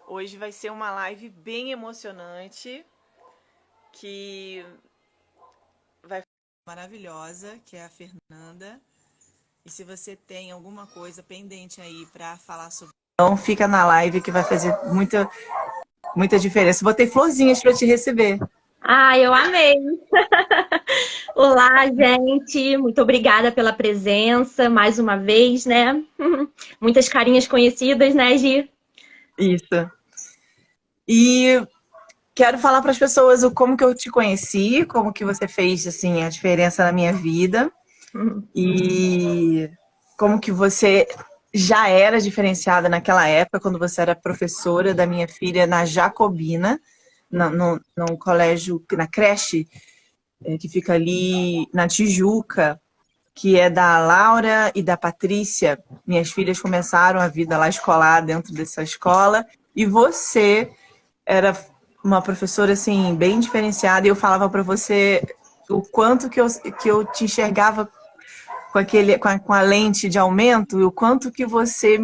Hoje vai ser uma live bem emocionante, que vai maravilhosa, que é a Fernanda. E se você tem alguma coisa pendente aí para falar sobre, então fica na live que vai fazer muita diferença. Botei florzinhas para te receber. Ah, eu amei! Olá, gente! Muito obrigada pela presença mais uma vez, né? Muitas carinhas conhecidas, né, Gi? Isso. E quero falar para as pessoas como que eu te conheci, como que você fez assim a diferença na minha vida e como que você já era diferenciada naquela época, quando você era professora da minha filha na Jacobina, no colégio, na creche, que fica ali na Tijuca, que é da Laura e da Patrícia. Minhas filhas começaram a vida lá escolar dentro dessa escola, e você era uma professora assim bem diferenciada, e eu falava para você o quanto que eu te enxergava com a lente de aumento, e o quanto que você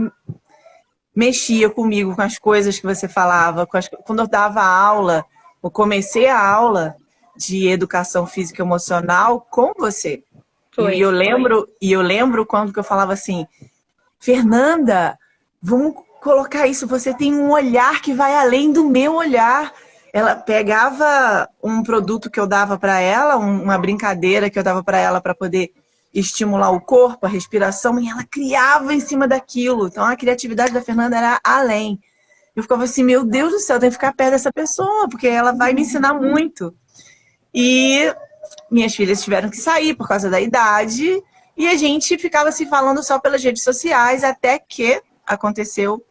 mexia comigo, com as coisas que você falava. Quando eu dava aula, eu comecei a aula de educação física e emocional com você. E Foi. eu lembro quando que eu falava assim: Fernanda, vamos colocar isso, você tem um olhar que vai além do meu olhar. Ela pegava um produto que eu dava para ela, uma brincadeira que eu dava para ela para poder estimular o corpo, a respiração, e ela criava em cima daquilo. Então a criatividade da Fernanda era além. Eu ficava assim, meu Deus do céu, eu tenho que ficar perto dessa pessoa, porque ela vai me ensinar muito. E minhas filhas tiveram que sair por causa da idade, e a gente ficava se falando só pelas redes sociais, até que aconteceu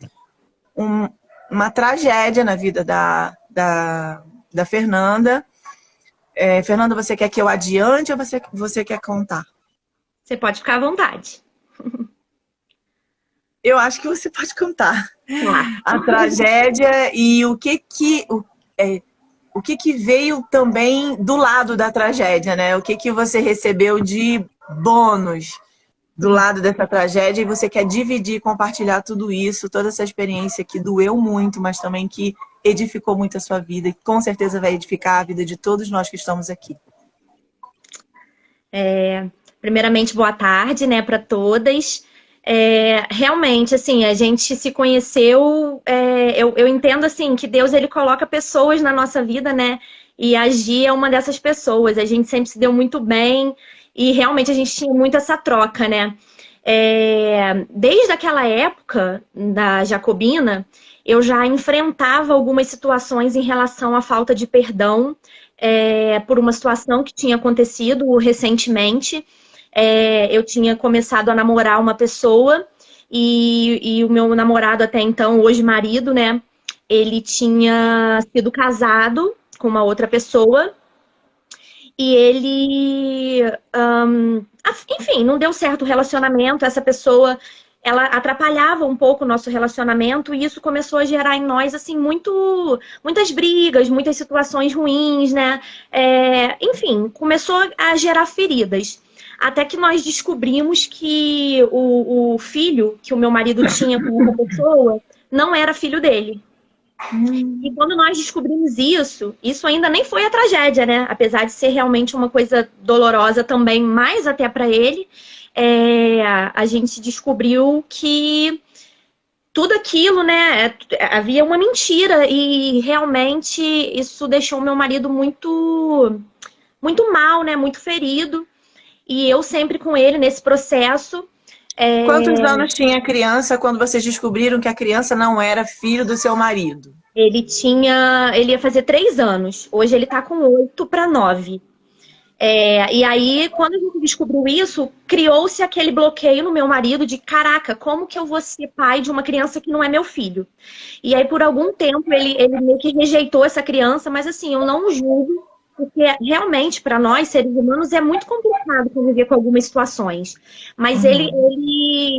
uma tragédia na vida da Fernanda. Fernanda, você quer que eu adiante ou você quer contar? Você pode ficar à vontade. Eu acho que você pode contar Tá. a tragédia e o que veio também do lado da tragédia, né? O que você recebeu de bônus do lado dessa tragédia, e você quer dividir, compartilhar tudo isso, toda essa experiência que doeu muito, mas também que edificou muito a sua vida e com certeza vai edificar a vida de todos nós que estamos aqui. Primeiramente, boa tarde, né, para todas. Realmente, assim, a gente se conheceu. Eu entendo assim que Deus ele coloca pessoas na nossa vida, né? E a Gi é uma dessas pessoas. A gente sempre se deu muito bem e realmente a gente tinha muito essa troca, né? Desde aquela época da Jacobina, eu já enfrentava algumas situações em relação à falta de perdão por uma situação que tinha acontecido recentemente. Eu tinha começado a namorar uma pessoa e o meu namorado até então, hoje marido, né? Ele tinha sido casado com uma outra pessoa e ele, enfim, não deu certo o relacionamento. Essa pessoa, ela atrapalhava um pouco o nosso relacionamento e isso começou a gerar em nós, assim, muitas brigas, muitas situações ruins, né? Enfim, começou a gerar feridas. Até que nós descobrimos que o filho que o meu marido tinha com essa pessoa não era filho dele. E quando nós descobrimos isso ainda nem foi a tragédia, né? Apesar de ser realmente uma coisa dolorosa também, mais até para ele, a gente descobriu que tudo aquilo, né? Havia uma mentira e realmente isso deixou meu marido muito mal, né? Muito ferido. E eu sempre com ele nesse processo. Quantos anos tinha a criança quando vocês descobriram que a criança não era filho do seu marido? Ele ia fazer 3 anos. Hoje ele tá com 8 para 9. E aí, quando a gente descobriu isso, criou-se aquele bloqueio no meu marido de caraca, como que eu vou ser pai de uma criança que não é meu filho? E aí, por algum tempo, ele meio que rejeitou essa criança, mas assim, eu não julgo, porque realmente, para nós, seres humanos, é muito complicado conviver com algumas situações. Mas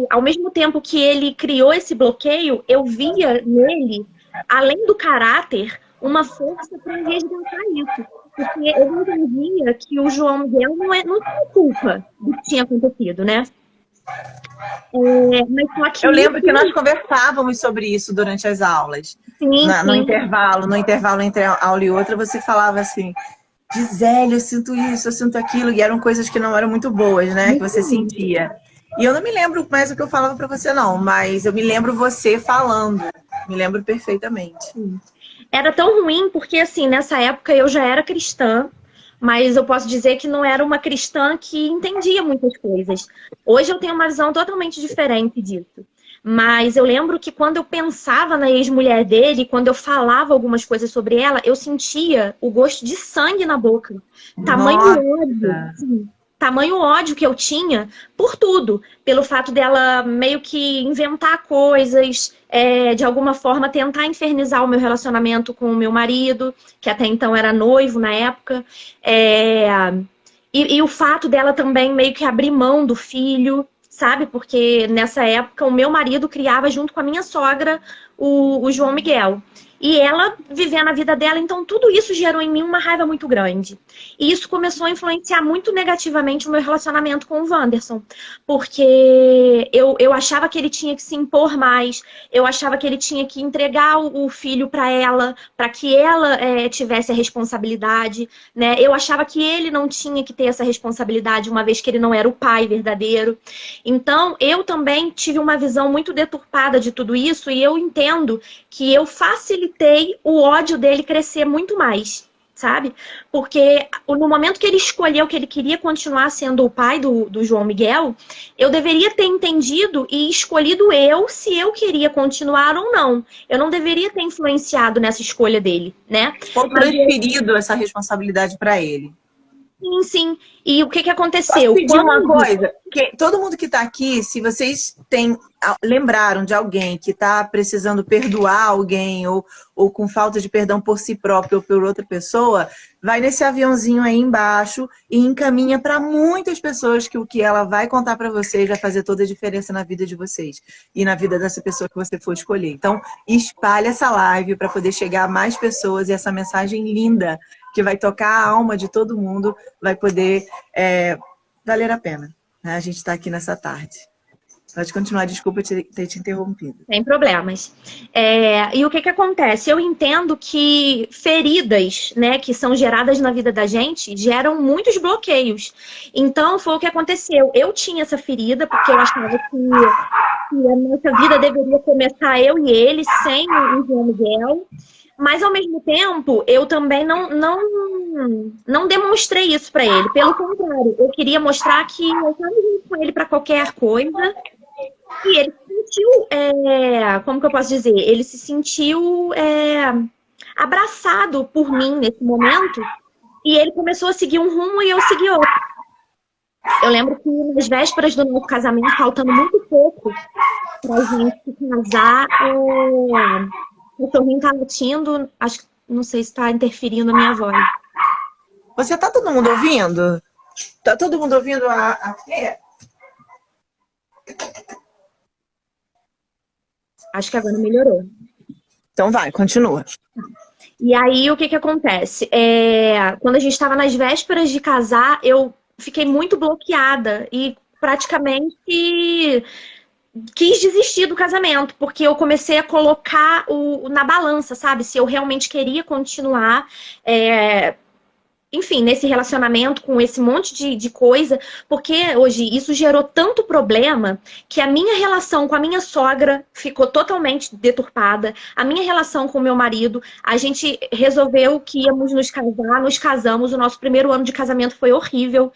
ao mesmo tempo que ele criou esse bloqueio, eu via nele, além do caráter, uma força para resgatar isso. Porque eu entendia que o João Miguel não tinha culpa do que tinha acontecido, né? Mas só que Eu lembro que nós conversávamos sobre isso durante as aulas. sim, No sim. intervalo entre a aula e outra, você falava assim, Gisele, eu sinto isso, eu sinto aquilo, e eram coisas que não eram muito boas, né? Que você sentia. E eu não me lembro mais o que eu falava pra você, não, mas eu me lembro você falando. Me lembro perfeitamente. Era tão ruim porque, assim, nessa época eu já era cristã, mas eu posso dizer que não era uma cristã que entendia muitas coisas. Hoje eu tenho uma visão totalmente diferente disso. Mas eu lembro que quando eu pensava na ex-mulher dele, quando eu falava algumas coisas sobre ela, eu sentia o gosto de sangue na boca. Tamanho ódio. Nossa! Assim, tamanho ódio que eu tinha por tudo. Pelo fato dela meio que inventar coisas, de alguma forma tentar infernizar o meu relacionamento com o meu marido, que até então era noivo na época. É, e o fato dela também meio que abrir mão do filho, sabe? Porque nessa época o meu marido criava junto com a minha sogra o João Miguel. E ela vivendo a vida dela, então tudo isso gerou em mim uma raiva muito grande. E isso começou a influenciar muito negativamente o meu relacionamento com o Wanderson. Porque eu achava que ele tinha que se impor mais, eu achava que ele tinha que entregar o filho para ela, para que ela tivesse a responsabilidade, né? Eu achava que ele não tinha que ter essa responsabilidade, uma vez que ele não era o pai verdadeiro. Então, eu também tive uma visão muito deturpada de tudo isso e eu entendo que eu facilitei o ódio dele crescer muito mais, sabe? Porque no momento que ele escolheu que ele queria continuar sendo o pai do João Miguel, eu deveria ter entendido e escolhido eu se eu queria continuar ou não. Eu não deveria ter influenciado nessa escolha dele, né? Ou transferido essa responsabilidade para ele. Sim, sim. E o que Posso aconteceu? pedir uma coisa? Que todo mundo que está aqui, se vocês lembraram de alguém que está precisando perdoar alguém ou com falta de perdão por si próprio ou por outra pessoa, vai nesse aviãozinho aí embaixo e encaminha para muitas pessoas que o que ela vai contar para vocês vai fazer toda a diferença na vida de vocês e na vida dessa pessoa que você for escolher. Então, espalhe essa live para poder chegar a mais pessoas e essa mensagem linda que vai tocar a alma de todo mundo, vai poder valer a pena. Né? A gente está aqui nessa tarde. Pode continuar, desculpa ter te interrompido. Sem problemas. E o que acontece? Eu entendo que feridas, né, que são geradas na vida da gente, geram muitos bloqueios. Então, foi o que aconteceu. Eu tinha essa ferida, porque eu achava que a nossa vida deveria começar eu e ele, sem o João Miguel. Mas, ao mesmo tempo, eu também não demonstrei isso para ele. Pelo contrário, eu queria mostrar que eu estava junto com ele para qualquer coisa. E ele se sentiu, como que eu posso dizer? Ele se sentiu abraçado por mim nesse momento. E ele começou a seguir um rumo e eu segui outro. Eu lembro que nas vésperas do nosso casamento, faltando muito pouco pra gente se casar, o sorrinho tá latindo, acho que não sei se tá interferindo a minha voz. Você tá todo mundo ouvindo? Tá todo mundo ouvindo a Fê? Acho que agora melhorou. Então vai, continua. E aí, o que acontece? Quando a gente estava nas vésperas de casar, eu fiquei muito bloqueada e praticamente quis desistir do casamento, porque eu comecei a colocar na balança, sabe? Se eu realmente queria continuar, enfim, nesse relacionamento com esse monte de coisa, porque hoje isso gerou tanto problema que a minha relação com a minha sogra ficou totalmente deturpada, a minha relação com o meu marido, a gente resolveu que íamos nos casar, nos casamos, o nosso primeiro ano de casamento foi horrível,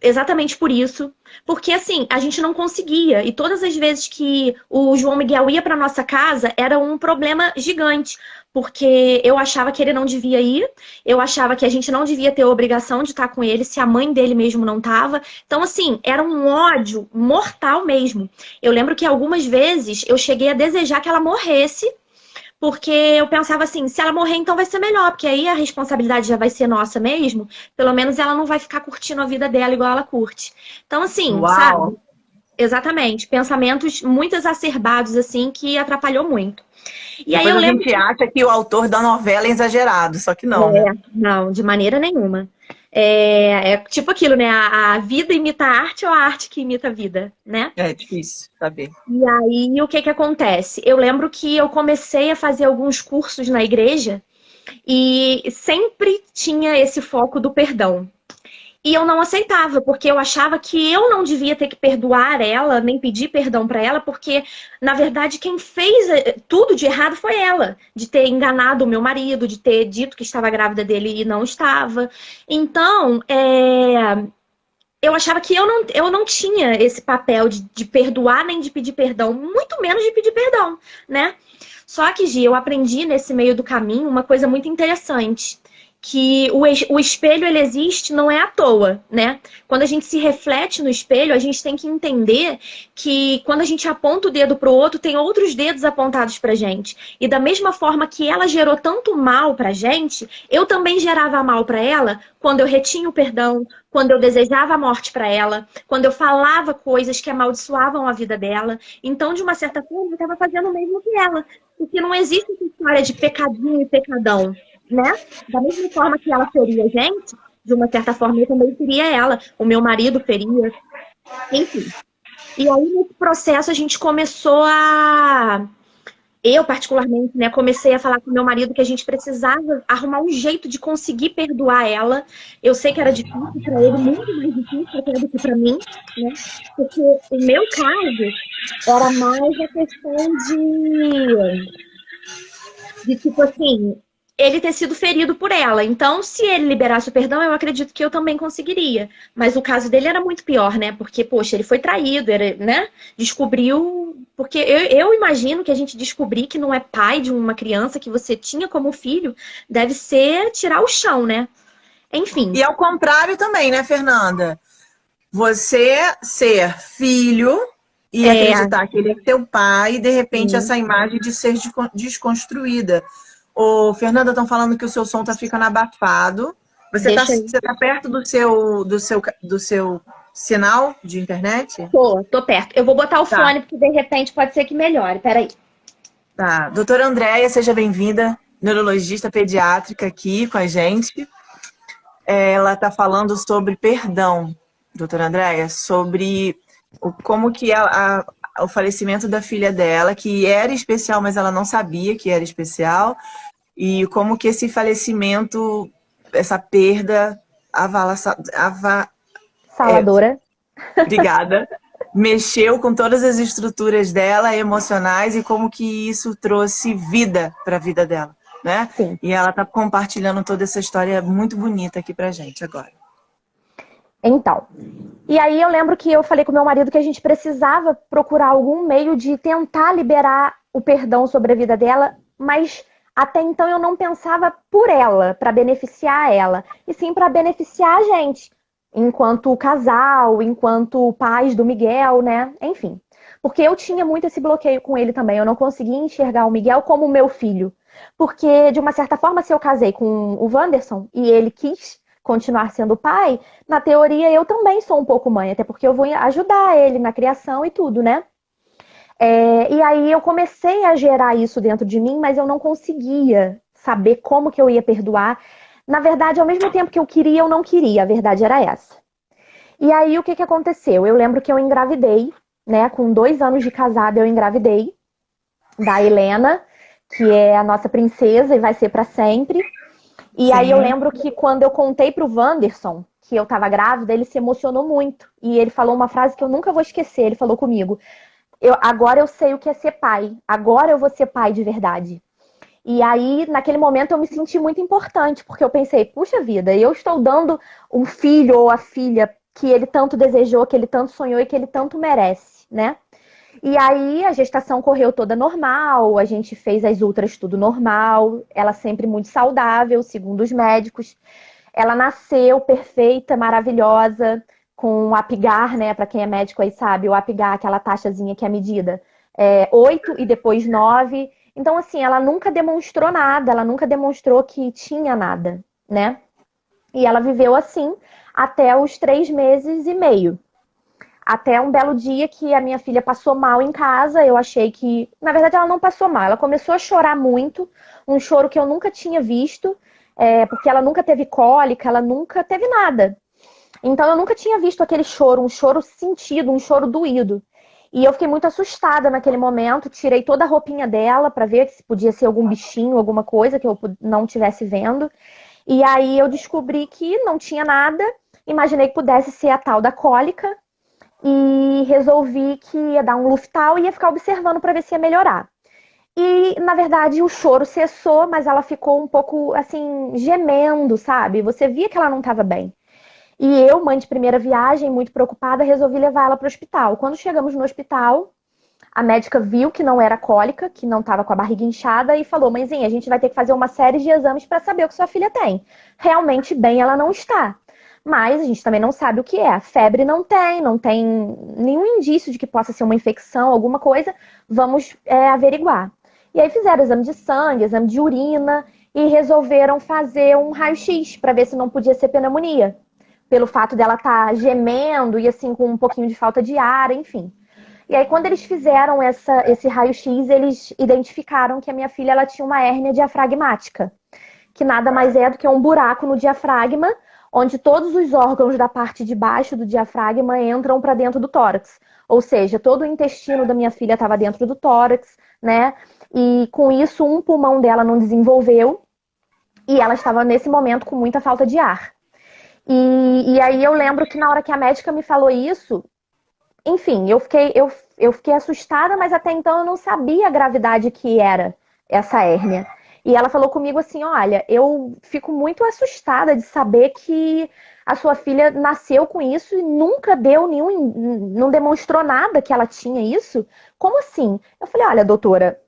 exatamente por isso. Porque, assim, a gente não conseguia. E todas as vezes que o João Miguel ia para nossa casa, era um problema gigante. Porque eu achava que ele não devia ir. Eu achava que a gente não devia ter a obrigação de estar com ele se a mãe dele mesmo não estava. Então, assim, era um ódio mortal mesmo. Eu lembro que algumas vezes eu cheguei a desejar que ela morresse. Porque eu pensava assim, se ela morrer, então vai ser melhor, porque aí a responsabilidade já vai ser nossa mesmo. Pelo menos ela não vai ficar curtindo a vida dela igual ela curte. Então, assim, Uau. sabe? Exatamente. Pensamentos muito exacerbados, assim, que atrapalhou muito. E Depois aí eu lembro a gente acha que o autor da novela é exagerado, só que não, né? Não, de maneira nenhuma. É tipo aquilo, né? A vida imita a arte ou a arte que imita a vida, né? É difícil saber. E aí, o que que acontece? Eu lembro que eu comecei a fazer alguns cursos na igreja e sempre tinha esse foco do perdão. E eu não aceitava, porque eu achava que eu não devia ter que perdoar ela, nem pedir perdão para ela, porque, na verdade, quem fez tudo de errado foi ela. De ter enganado o meu marido, de ter dito que estava grávida dele e não estava. Então, eu achava que eu não tinha esse papel de perdoar nem de pedir perdão, muito menos de pedir perdão, né? Só que, Gi, eu aprendi nesse meio do caminho uma coisa muito interessante, que o espelho ele existe não é à toa, né? Quando a gente se reflete no espelho, a gente tem que entender que quando a gente aponta o dedo pro outro, tem outros dedos apontados pra gente. E da mesma forma que ela gerou tanto mal pra gente, eu também gerava mal pra ela quando eu retinha o perdão, quando eu desejava a morte pra ela, quando eu falava coisas que amaldiçoavam a vida dela. Então, de uma certa forma, eu estava fazendo o mesmo que ela. Porque não existe essa história de pecadinho e pecadão, né? Da mesma forma que ela feria a gente, de uma certa forma eu também feria ela, o meu marido feria, enfim. E aí nesse processo a gente começou a... Eu, particularmente, né, comecei a falar com meu marido que a gente precisava arrumar um jeito de conseguir perdoar ela. Eu sei que era difícil para ele, muito mais difícil até do que para mim, né? Porque o meu caso era mais a questão de tipo assim, ele ter sido ferido por ela. Então, se ele liberasse o perdão, eu acredito que eu também conseguiria. Mas o caso dele era muito pior, né? Porque, poxa, ele foi traído, né? Descobriu... Porque eu imagino que a gente descobrir que não é pai de uma criança que você tinha como filho, deve ser tirar o chão, né? Enfim. E ao contrário também, né, Fernanda? Você ser filho e acreditar que ele é teu pai e, de repente, essa imagem de ser desconstruída. Ô, Fernanda, estão falando que o seu som tá ficando abafado. Você tá perto do seu sinal de internet? Tô perto. Eu vou botar o fone, porque de repente pode ser que melhore. Peraí. Tá. Doutora Andréia, seja bem-vinda. Neurologista pediátrica aqui com a gente. Ela tá falando sobre perdão, doutora Andréia, sobre como que o falecimento da filha dela, que era especial, mas ela não sabia que era especial, e como que esse falecimento, essa perda Saladora. Obrigada. Mexeu com todas as estruturas dela, emocionais, e como que isso trouxe vida para a vida dela, né? Sim. E ela tá compartilhando toda essa história muito bonita aqui pra gente agora. Então, e aí eu lembro que eu falei com meu marido que a gente precisava procurar algum meio de tentar liberar o perdão sobre a vida dela, mas até então eu não pensava por ela, para beneficiar ela, e sim para beneficiar a gente, enquanto casal, enquanto pais do Miguel, né? Enfim, porque eu tinha muito esse bloqueio com ele também, eu não conseguia enxergar o Miguel como meu filho, porque de uma certa forma, se eu casei com o Wanderson e ele quis continuar sendo pai, na teoria eu também sou um pouco mãe, até porque eu vou ajudar ele na criação e tudo, né? E aí eu comecei a gerar isso dentro de mim, mas eu não conseguia saber como que eu ia perdoar. Na verdade, ao mesmo tempo que eu queria, eu não queria, a verdade era essa. E aí o que que aconteceu? Eu lembro que eu engravidei, né? Com 2 anos de casada eu engravidei da Helena, que é a nossa princesa e vai ser pra sempre. E Sim. aí eu lembro que quando eu contei pro Wanderson que eu tava grávida, ele se emocionou muito. E ele falou uma frase que eu nunca vou esquecer. Ele falou comigo: agora eu sei o que é ser pai. Agora eu vou ser pai de verdade. E aí, naquele momento, eu me senti muito importante. Porque eu pensei, puxa vida, eu estou dando um filho ou a filha que ele tanto desejou, que ele tanto sonhou e que ele tanto merece, né? E aí a gestação correu toda normal, a gente fez as ultras tudo normal, ela sempre muito saudável, segundo os médicos. Ela nasceu perfeita, maravilhosa, com o Apgar, né? Para quem é médico aí sabe, o Apgar, aquela taxazinha que é medida, 8 e depois 9. Então, assim, ela nunca demonstrou nada, ela nunca demonstrou que tinha nada, né? E ela viveu assim até os 3 meses e meio. Até um belo dia que a minha filha passou mal em casa, eu achei que... Na verdade, ela não passou mal, ela começou a chorar muito, um choro que eu nunca tinha visto. porque ela nunca teve cólica, ela nunca teve nada. Então eu nunca tinha visto aquele choro, um choro sentido, um choro doído. E eu fiquei muito assustada naquele momento, tirei toda a roupinha dela para ver se podia ser algum bichinho, alguma coisa que eu não estivesse vendo. E aí eu descobri que não tinha nada, imaginei que pudesse ser a tal da cólica e resolvi que ia dar um Luftal e ia ficar observando para ver se ia melhorar. E, na verdade, o choro cessou, mas ela ficou um pouco, assim, gemendo, sabe? Você via que ela não estava bem. E eu, mãe de primeira viagem, muito preocupada, resolvi levar ela para o hospital. Quando chegamos no hospital, a médica viu que não era cólica, que não estava com a barriga inchada e falou: mãezinha, a gente vai ter que fazer uma série de exames para saber o que sua filha tem. Realmente bem ela não está. Mas a gente também não sabe o que é. A febre não tem nenhum indício de que possa ser uma infecção, alguma coisa. Vamos averiguar. E aí fizeram exame de sangue, exame de urina e resolveram fazer um raio-x para ver se não podia ser pneumonia. Pelo fato dela estar gemendo e assim com um pouquinho de falta de ar, enfim. E aí quando eles fizeram esse raio-x, eles identificaram que a minha filha ela tinha uma hérnia diafragmática, que nada mais é do que um buraco no diafragma, onde todos os órgãos da parte de baixo do diafragma entram para dentro do tórax. Ou seja, todo o intestino da minha filha estava dentro do tórax, né? E com isso, um pulmão dela não desenvolveu e ela estava nesse momento com muita falta de ar. E aí eu lembro que na hora que a médica me falou isso, enfim, eu fiquei assustada, mas até então eu não sabia a gravidade que era essa hérnia. E ela falou comigo assim: olha, eu fico muito assustada de saber que a sua filha nasceu com isso e nunca não demonstrou nada que ela tinha isso. Como assim? Eu falei: olha, doutora,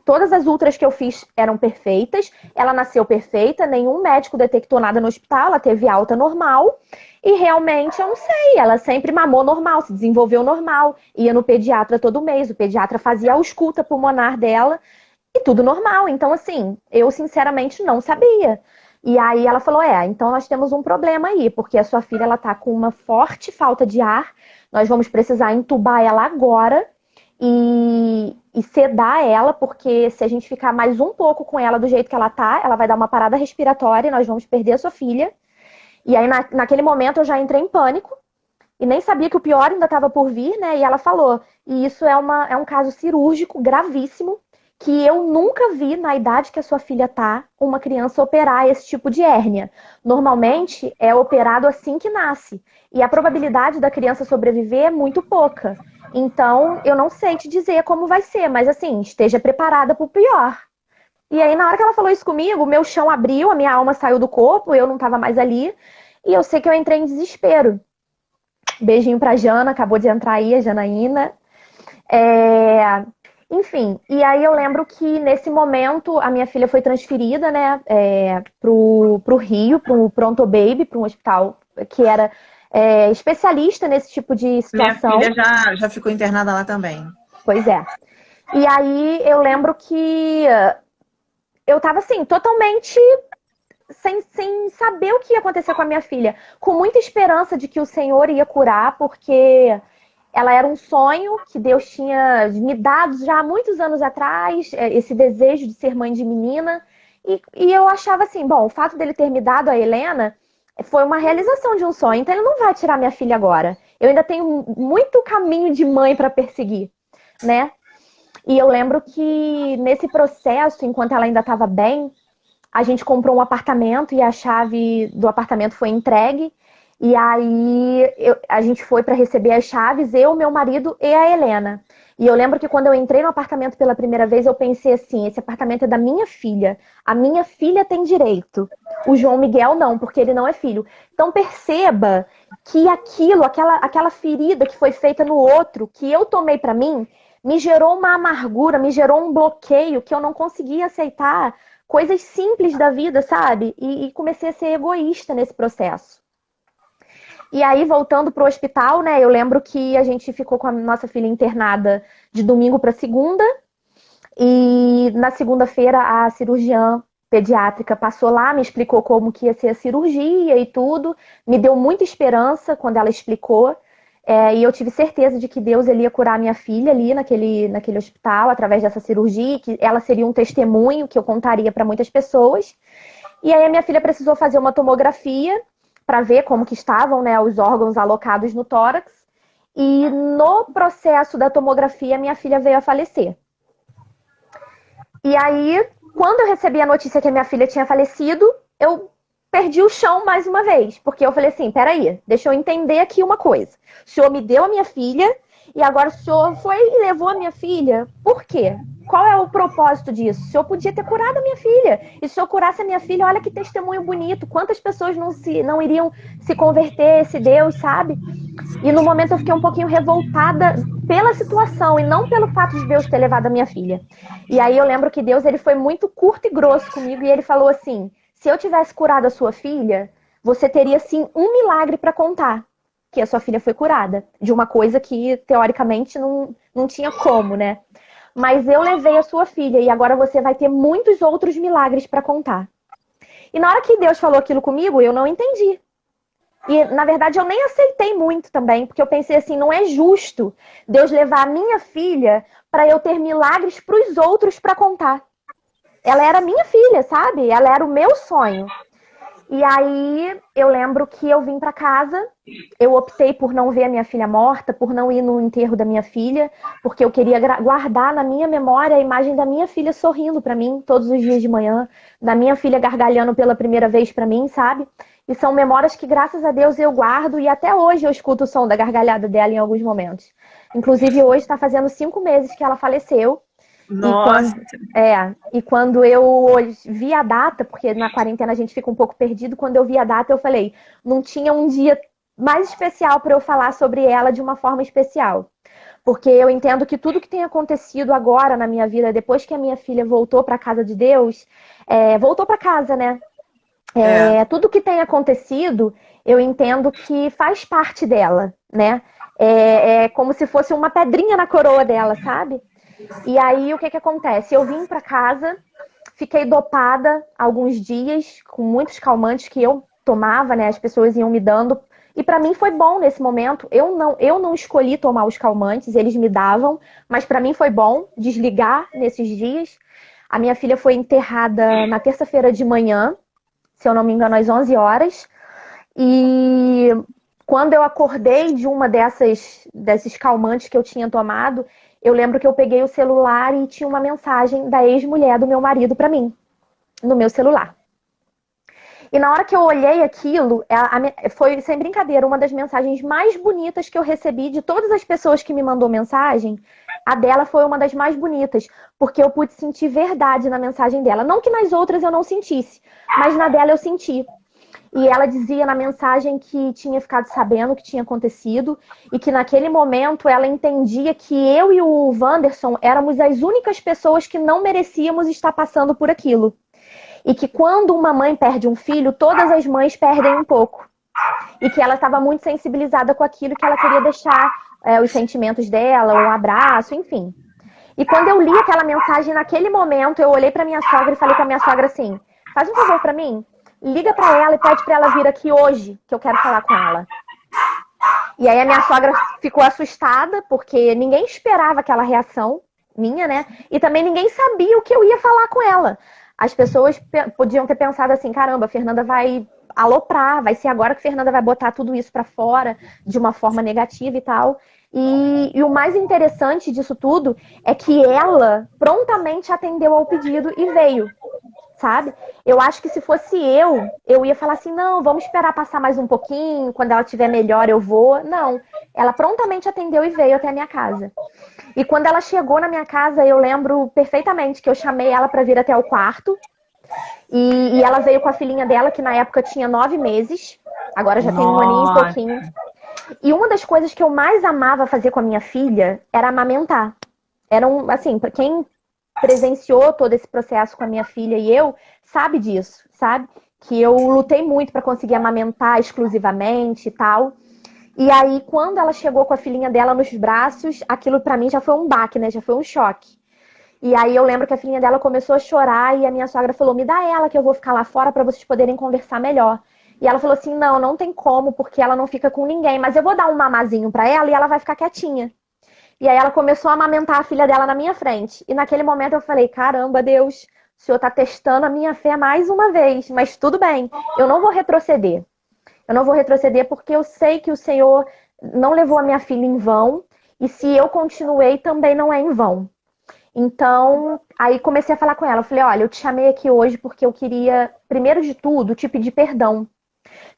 todas as ultras que eu fiz eram perfeitas, ela nasceu perfeita, nenhum médico detectou nada no hospital, ela teve alta normal. E realmente, eu não sei, ela sempre mamou normal, se desenvolveu normal, ia no pediatra todo mês, o pediatra fazia a ausculta pulmonar dela e tudo normal. Então, assim, eu sinceramente não sabia. E aí ela falou: então nós temos um problema aí, porque a sua filha ela tá com uma forte falta de ar, nós vamos precisar entubar ela agora e sedar ela, porque se a gente ficar mais um pouco com ela do jeito que ela tá, ela vai dar uma parada respiratória e nós vamos perder a sua filha. E aí, naquele momento, eu já entrei em pânico e nem sabia que o pior ainda estava por vir, né? E ela falou: e isso é um caso cirúrgico gravíssimo, que eu nunca vi na idade que a sua filha tá, uma criança operar esse tipo de hérnia. Normalmente, é operado assim que nasce. E a probabilidade da criança sobreviver é muito pouca. Então, eu não sei te dizer como vai ser, mas assim, esteja preparada para o pior. E aí, na hora que ela falou isso comigo, meu chão abriu, a minha alma saiu do corpo, eu não estava mais ali. E eu sei que eu entrei em desespero. Beijinho pra Jana, acabou de entrar aí, a Janaína. Enfim, e aí eu lembro que nesse momento a minha filha foi transferida, né, pro Rio, pro Pronto Baby, para um hospital que era especialista nesse tipo de situação. Minha filha já ficou internada lá também. Pois é. E aí eu lembro que eu tava assim, totalmente sem saber o que ia acontecer com a minha filha. Com muita esperança de que o Senhor ia curar, porque ela era um sonho que Deus tinha me dado já há muitos anos atrás, esse desejo de ser mãe de menina. E eu achava assim, bom, o fato dele ter me dado a Helena foi uma realização de um sonho, então ele não vai tirar minha filha agora. Eu ainda tenho muito caminho de mãe para perseguir, né? E eu lembro que nesse processo, enquanto ela ainda estava bem, a gente comprou um apartamento e a chave do apartamento foi entregue. E aí a gente foi para receber as chaves, eu, meu marido e a Helena. E eu lembro que quando eu entrei no apartamento pela primeira vez, eu pensei assim: esse apartamento é da minha filha. A minha filha tem direito. O João Miguel não, porque ele não é filho. Então perceba que aquela ferida que foi feita no outro, que eu tomei para mim, me gerou uma amargura, me gerou um bloqueio que eu não conseguia aceitar coisas simples da vida, sabe? E comecei a ser egoísta nesse processo. E aí, voltando pro hospital, né, eu lembro que a gente ficou com a nossa filha internada de domingo para segunda. E na segunda-feira, a cirurgiã pediátrica passou lá, me explicou como que ia ser a cirurgia e tudo. Me deu muita esperança quando ela explicou. E eu tive certeza de que Deus ele ia curar a minha filha ali naquele hospital, através dessa cirurgia, que ela seria um testemunho que eu contaria para muitas pessoas. E aí a minha filha precisou fazer uma tomografia para ver como que estavam, né, os órgãos alocados no tórax. E no processo da tomografia, minha filha veio a falecer. E aí, quando eu recebi a notícia que a minha filha tinha falecido, eu perdi o chão mais uma vez. Porque eu falei assim, peraí, deixa eu entender aqui uma coisa. O senhor me deu a minha filha e agora o senhor foi e levou a minha filha. Por quê? Qual é o propósito disso? O senhor podia ter curado a minha filha. E se eu curasse a minha filha, olha que testemunho bonito. Quantas pessoas não iriam se converter a esse Deus, sabe? E no momento eu fiquei um pouquinho revoltada pela situação e não pelo fato de Deus ter levado a minha filha. E aí eu lembro que Deus, ele foi muito curto e grosso comigo e ele falou assim, se eu tivesse curado a sua filha, você teria sim um milagre para contar, que a sua filha foi curada. De uma coisa que teoricamente não tinha como, né? Mas eu levei a sua filha e agora você vai ter muitos outros milagres para contar. E na hora que Deus falou aquilo comigo, eu não entendi. E, na verdade, eu nem aceitei muito também, porque eu pensei assim, não é justo Deus levar a minha filha para eu ter milagres para os outros para contar. Ela era minha filha, sabe? Ela era o meu sonho. E aí, eu lembro que eu vim para casa, eu optei por não ver a minha filha morta, por não ir no enterro da minha filha, porque eu queria guardar na minha memória a imagem da minha filha sorrindo para mim todos os dias de manhã, da minha filha gargalhando pela primeira vez para mim, sabe? E são memórias que, graças a Deus, eu guardo e até hoje eu escuto o som da gargalhada dela em alguns momentos. Inclusive, hoje está fazendo 5 meses que ela faleceu. Nossa! E quando eu hoje vi a data, porque na quarentena a gente fica um pouco perdido, quando eu vi a data eu falei, não tinha um dia mais especial para eu falar sobre ela de uma forma especial. Porque eu entendo que tudo que tem acontecido agora na minha vida, depois que a minha filha voltou para a casa de Deus, voltou para casa, né? Tudo que tem acontecido, eu entendo que faz parte dela, né? É como se fosse uma pedrinha na coroa dela, sabe? E aí, o que acontece? Eu vim para casa, fiquei dopada alguns dias, com muitos calmantes que eu tomava, né? As pessoas iam me dando. E para mim foi bom nesse momento. Eu não escolhi tomar os calmantes, eles me davam. Mas para mim foi bom desligar nesses dias. A minha filha foi enterrada na terça-feira de manhã, se eu não me engano, às 11 horas. E quando eu acordei de uma desses calmantes que eu tinha tomado, eu lembro que eu peguei o celular e tinha uma mensagem da ex-mulher do meu marido para mim, no meu celular. E na hora que eu olhei aquilo, foi, sem brincadeira, uma das mensagens mais bonitas que eu recebi de todas as pessoas que me mandou mensagem. A dela foi uma das mais bonitas, porque eu pude sentir verdade na mensagem dela. Não que nas outras eu não sentisse, mas na dela eu senti. E ela dizia na mensagem que tinha ficado sabendo o que tinha acontecido e que naquele momento ela entendia que eu e o Wanderson éramos as únicas pessoas que não merecíamos estar passando por aquilo. E que quando uma mãe perde um filho, todas as mães perdem um pouco. E que ela estava muito sensibilizada com aquilo, que ela queria deixar os sentimentos dela, um abraço, enfim. E quando eu li aquela mensagem naquele momento, eu olhei para minha sogra e falei com a minha sogra assim, faz um favor para mim, liga para ela e pede para ela vir aqui hoje, que eu quero falar com ela. E aí a minha sogra ficou assustada, porque ninguém esperava aquela reação minha, né? E também ninguém sabia o que eu ia falar com ela. As pessoas podiam ter pensado assim, caramba, a Fernanda vai aloprar, vai ser agora que a Fernanda vai botar tudo isso para fora de uma forma negativa e tal. E o mais interessante disso tudo é que ela prontamente atendeu ao pedido e veio, sabe? Eu acho que se fosse eu ia falar assim, não, vamos esperar passar mais um pouquinho, quando ela estiver melhor eu vou. Não, ela prontamente atendeu e veio até a minha casa. E quando ela chegou na minha casa, eu lembro perfeitamente que eu chamei ela para vir até o quarto. E ela veio com a filhinha dela, que na época tinha 9 meses. Agora já tem 1 aninho e pouquinho. E uma das coisas que eu mais amava fazer com a minha filha era amamentar. Assim, pra quem presenciou todo esse processo com a minha filha e eu, sabe disso, sabe? Que eu lutei muito para conseguir amamentar exclusivamente e tal. E aí, quando ela chegou com a filhinha dela nos braços, aquilo pra mim já foi um baque, né? Já foi um choque. E aí eu lembro que a filhinha dela começou a chorar e a minha sogra falou, me dá ela que eu vou ficar lá fora pra vocês poderem conversar melhor. E ela falou assim, não tem como, porque ela não fica com ninguém, mas eu vou dar um mamazinho pra ela e ela vai ficar quietinha. E aí ela começou a amamentar a filha dela na minha frente. E naquele momento eu falei, caramba, Deus, o Senhor está testando a minha fé mais uma vez, mas tudo bem, eu não vou retroceder. Eu não vou retroceder porque eu sei que o Senhor não levou a minha filha em vão, e se eu continuei, também não é em vão. Então, aí comecei a falar com ela. Eu falei, olha, eu te chamei aqui hoje porque eu queria, primeiro de tudo, te pedir perdão.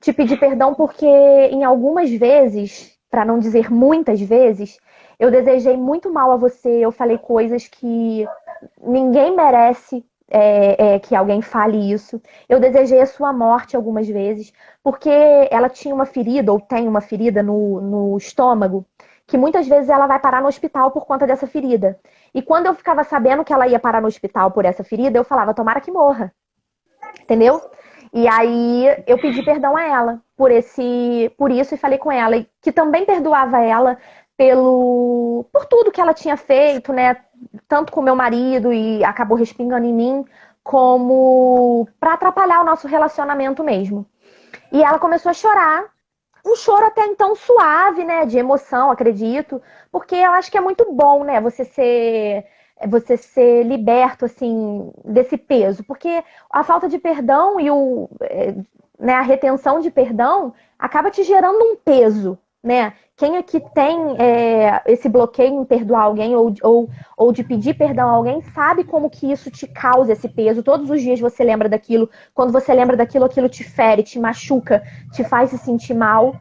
Te pedir perdão porque em algumas vezes, para não dizer muitas vezes, eu desejei muito mal a você, eu falei coisas que ninguém merece que alguém fale isso. Eu desejei a sua morte algumas vezes, porque ela tinha uma ferida, ou tem uma ferida no estômago, que muitas vezes ela vai parar no hospital por conta dessa ferida. E quando eu ficava sabendo que ela ia parar no hospital por essa ferida, eu falava, tomara que morra. Entendeu? E aí eu pedi perdão a ela por isso e falei com ela que também perdoava ela por tudo que ela tinha feito, né? Tanto com meu marido e acabou respingando em mim, como para atrapalhar o nosso relacionamento mesmo. E ela começou a chorar, um choro até então suave, né? De emoção, acredito, porque eu acho que é muito bom, né? Você ser liberto, assim, desse peso. Porque a falta de perdão e a retenção de perdão acaba te gerando um peso, né? Quem aqui tem esse bloqueio em perdoar alguém ou de pedir perdão a alguém, sabe como que isso te causa esse peso. Todos os dias você lembra daquilo. Quando você lembra daquilo, aquilo te fere, te machuca, te faz se sentir mal.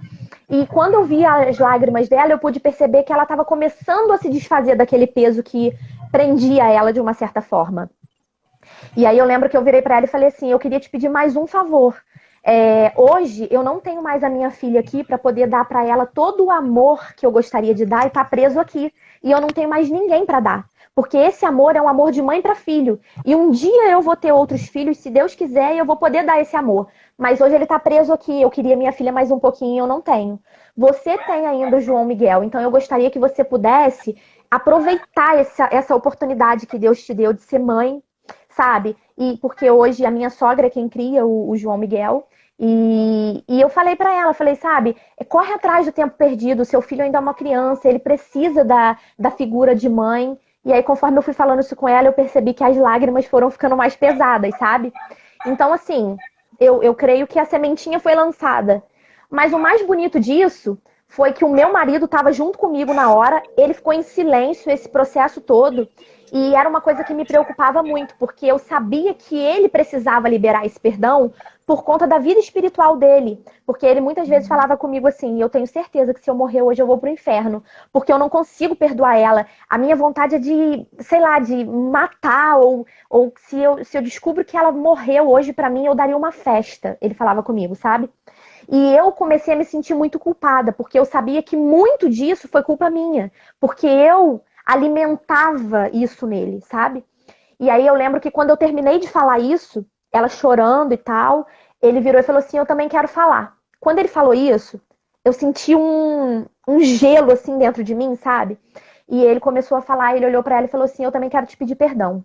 E quando eu vi as lágrimas dela, eu pude perceber que ela estava começando a se desfazer daquele peso que prendia ela de uma certa forma. E aí eu lembro que eu virei para ela e falei assim, eu queria te pedir mais um favor. Hoje eu não tenho mais a minha filha aqui para poder dar para ela todo o amor que eu gostaria de dar e tá preso aqui. E eu não tenho mais ninguém para dar. Porque esse amor é um amor de mãe para filho. E um dia eu vou ter outros filhos, se Deus quiser, e eu vou poder dar esse amor. Mas hoje ele tá preso aqui. Eu queria minha filha mais um pouquinho e eu não tenho. Você tem ainda o João Miguel. Então eu gostaria que você pudesse aproveitar essa oportunidade que Deus te deu de ser mãe, sabe? E porque hoje a minha sogra é quem cria o João Miguel. E eu falei pra ela, falei, sabe, corre atrás do tempo perdido, seu filho ainda é uma criança, ele precisa da figura de mãe. E aí, conforme eu fui falando isso com ela, eu percebi que as lágrimas foram ficando mais pesadas, sabe? Então, assim, eu creio que a sementinha foi lançada. Mas o mais bonito disso foi que o meu marido estava junto comigo na hora, ele ficou em silêncio esse processo todo. E era uma coisa que me preocupava muito, porque eu sabia que ele precisava liberar esse perdão por conta da vida espiritual dele. Porque ele muitas vezes falava comigo assim, eu tenho certeza que se eu morrer hoje eu vou pro inferno, porque eu não consigo perdoar ela. A minha vontade é de, sei lá, de matar, ou se eu descubro que ela morreu hoje pra mim, eu daria uma festa. Ele falava comigo, sabe? E eu comecei a me sentir muito culpada, porque eu sabia que muito disso foi culpa minha. Porque eu alimentava isso nele, sabe? E aí eu lembro que quando eu terminei de falar isso, ela chorando e tal, ele virou e falou assim, eu também quero falar. Quando ele falou isso, eu senti um gelo assim dentro de mim, sabe? E ele começou a falar, ele olhou pra ela e falou assim, eu também quero te pedir perdão.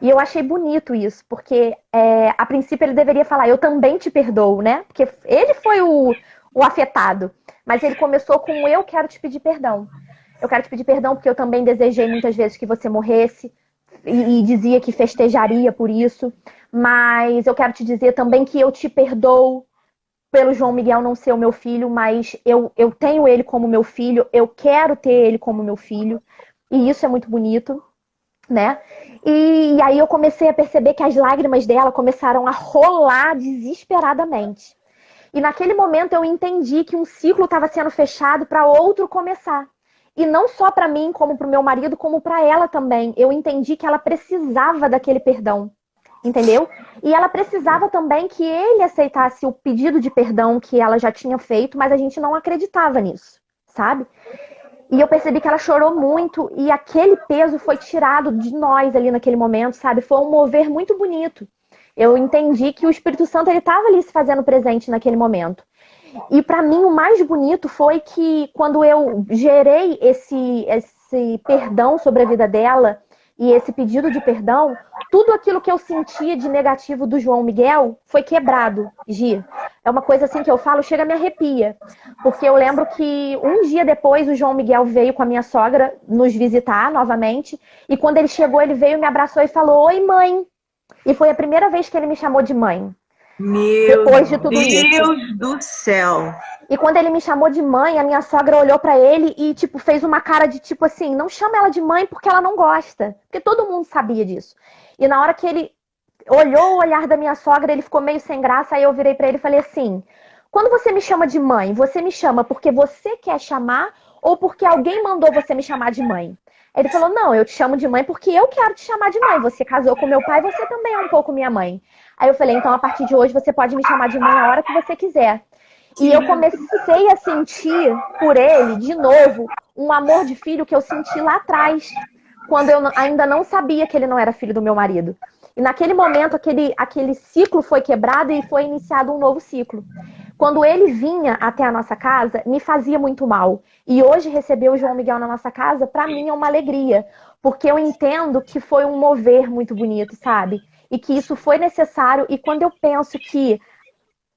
E eu achei bonito isso, porque a princípio ele deveria falar, eu também te perdoo, né? Porque ele foi o afetado. Mas ele começou com, eu quero te pedir perdão. Eu quero te pedir perdão porque eu também desejei muitas vezes que você morresse e dizia que festejaria por isso. Mas eu quero te dizer também que eu te perdoo pelo João Miguel não ser o meu filho, mas eu tenho ele como meu filho, eu quero ter ele como meu filho. E isso é muito bonito, né? E aí eu comecei a perceber que as lágrimas dela começaram a rolar desesperadamente. E naquele momento eu entendi que um ciclo estava sendo fechado para outro começar. E não só para mim, como para o meu marido, como para ela também. Eu entendi que ela precisava daquele perdão, entendeu? E ela precisava também que ele aceitasse o pedido de perdão que ela já tinha feito, mas a gente não acreditava nisso, sabe? E eu percebi que ela chorou muito e aquele peso foi tirado de nós ali naquele momento, sabe? Foi um mover muito bonito. Eu entendi que o Espírito Santo ele estava ali se fazendo presente naquele momento. E para mim o mais bonito foi que quando eu gerei esse perdão sobre a vida dela e esse pedido de perdão, tudo aquilo que eu sentia de negativo do João Miguel foi quebrado, Gi. É uma coisa assim que eu falo, chega a me arrepia. Porque eu lembro que um dia depois o João Miguel veio com a minha sogra nos visitar novamente. E quando ele chegou, ele veio, me abraçou e falou, oi mãe. E foi a primeira vez que ele me chamou de mãe. Meu Depois de tudo isso. Deus do céu! E quando ele me chamou de mãe, a minha sogra olhou pra ele e, tipo, fez uma cara de tipo assim, não chama ela de mãe porque ela não gosta. Porque todo mundo sabia disso. E na hora que ele olhou o olhar da minha sogra, ele ficou meio sem graça, aí eu virei pra ele e falei assim, quando você me chama de mãe, você me chama porque você quer chamar ou porque alguém mandou você me chamar de mãe? Ele falou, não, eu te chamo de mãe porque eu quero te chamar de mãe. Você casou com meu pai, você também é um pouco minha mãe. Aí eu falei, então a partir de hoje você pode me chamar de mãe a hora que você quiser. E eu comecei a sentir por ele, de novo, um amor de filho que eu senti lá atrás, quando eu ainda não sabia que ele não era filho do meu marido. E naquele momento, aquele ciclo foi quebrado e foi iniciado um novo ciclo. Quando ele vinha até a nossa casa, me fazia muito mal. E hoje receber o João Miguel na nossa casa, para mim é uma alegria. Porque eu entendo que foi um mover muito bonito, sabe? E que isso foi necessário. E quando eu penso que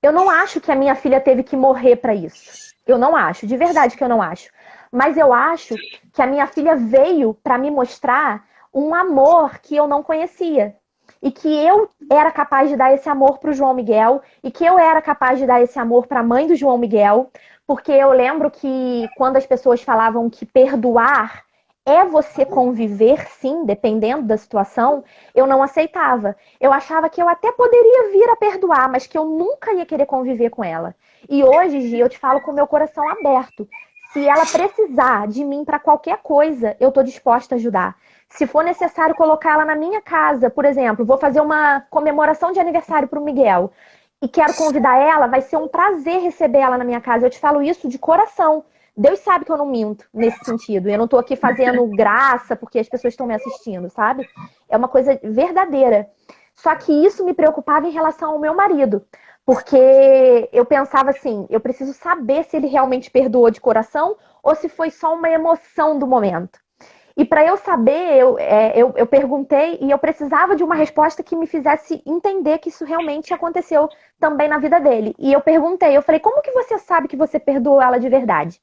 eu não acho que a minha filha teve que morrer para isso. Eu não acho, de verdade que eu não acho. Mas eu acho que a minha filha veio para me mostrar um amor que eu não conhecia. E que eu era capaz de dar esse amor para o João Miguel. E que eu era capaz de dar esse amor para a mãe do João Miguel. Porque eu lembro que quando as pessoas falavam que perdoar é você conviver, sim, dependendo da situação, eu não aceitava. Eu achava que eu até poderia vir a perdoar, mas que eu nunca ia querer conviver com ela. E hoje, Gi, eu te falo com o meu coração aberto. Se ela precisar de mim para qualquer coisa, eu estou disposta a ajudar. Se for necessário colocar ela na minha casa, por exemplo, vou fazer uma comemoração de aniversário para o Miguel e quero convidar ela, vai ser um prazer receber ela na minha casa. Eu te falo isso de coração. Deus sabe que eu não minto nesse sentido. Eu não tô aqui fazendo graça porque as pessoas estão me assistindo, sabe? É uma coisa verdadeira. Só que isso me preocupava em relação ao meu marido. Porque eu pensava assim, eu preciso saber se ele realmente perdoou de coração ou se foi só uma emoção do momento. E para eu saber, eu perguntei e eu precisava de uma resposta que me fizesse entender que isso realmente aconteceu também na vida dele. E eu perguntei, eu falei, como que você sabe que você perdoou ela de verdade?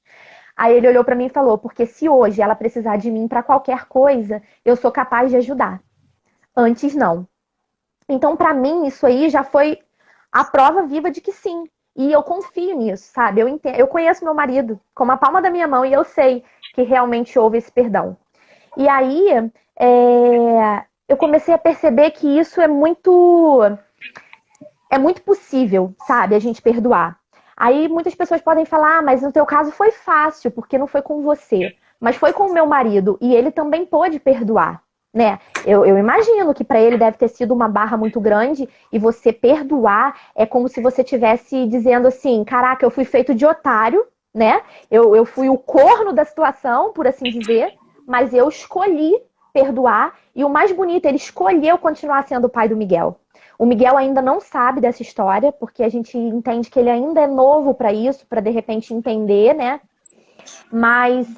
Aí ele olhou para mim e falou, porque se hoje ela precisar de mim para qualquer coisa, eu sou capaz de ajudar. Antes não. Então para mim isso aí já foi a prova viva de que sim. E eu confio nisso, sabe? Eu conheço meu marido como a palma da minha mão e eu sei que realmente houve esse perdão. E aí, eu comecei a perceber que isso é muito possível, sabe? A gente perdoar. Aí muitas pessoas podem falar, mas no teu caso foi fácil, porque não foi com você. Mas foi com o meu marido, e ele também pôde perdoar, né? Eu imagino que para ele deve ter sido uma barra muito grande, e você perdoar é como se você estivesse dizendo assim, caraca, eu fui feito de otário, né? Eu fui o corno da situação, por assim dizer, mas eu escolhi perdoar e o mais bonito, ele escolheu continuar sendo o pai do Miguel. O Miguel ainda não sabe dessa história, porque a gente entende que ele ainda é novo para isso, para de repente entender, né? Mas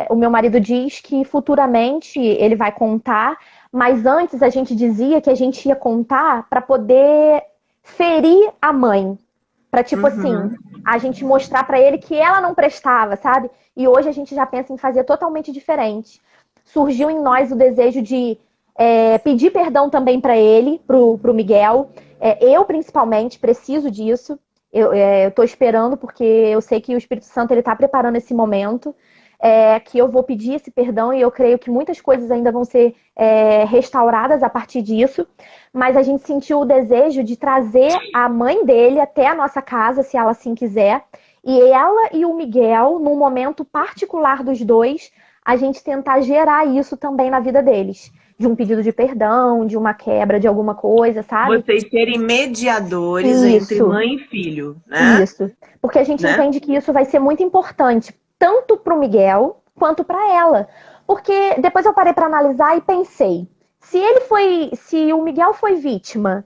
o meu marido diz que futuramente ele vai contar, mas antes a gente dizia que a gente ia contar para poder ferir a mãe. Pra, tipo assim, a gente mostrar pra ele que ela não prestava, sabe? E hoje a gente já pensa em fazer totalmente diferente. Surgiu em nós o desejo de pedir perdão também pra ele, pro Miguel. Eu, principalmente, preciso disso. Eu tô esperando, porque eu sei que o Espírito Santo ele tá preparando esse momento. Que eu vou pedir esse perdão e eu creio que muitas coisas ainda vão ser restauradas a partir disso. Mas a gente sentiu o desejo de trazer a mãe dele até a nossa casa, se ela assim quiser. E ela e o Miguel, num momento particular dos dois, a gente tentar gerar isso também na vida deles. De um pedido de perdão, de uma quebra de alguma coisa, sabe? Vocês serem mediadores entre mãe e filho, né? Isso. Porque a gente entende que isso vai ser muito importante, tanto para o Miguel quanto para ela. Porque depois eu parei para analisar e pensei, se o Miguel foi vítima,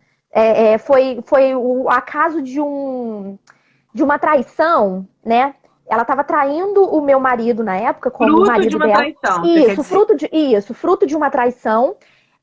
foi o acaso de uma traição, né? Ela estava traindo o meu marido na época, como o marido dela. Traição, fruto de uma traição.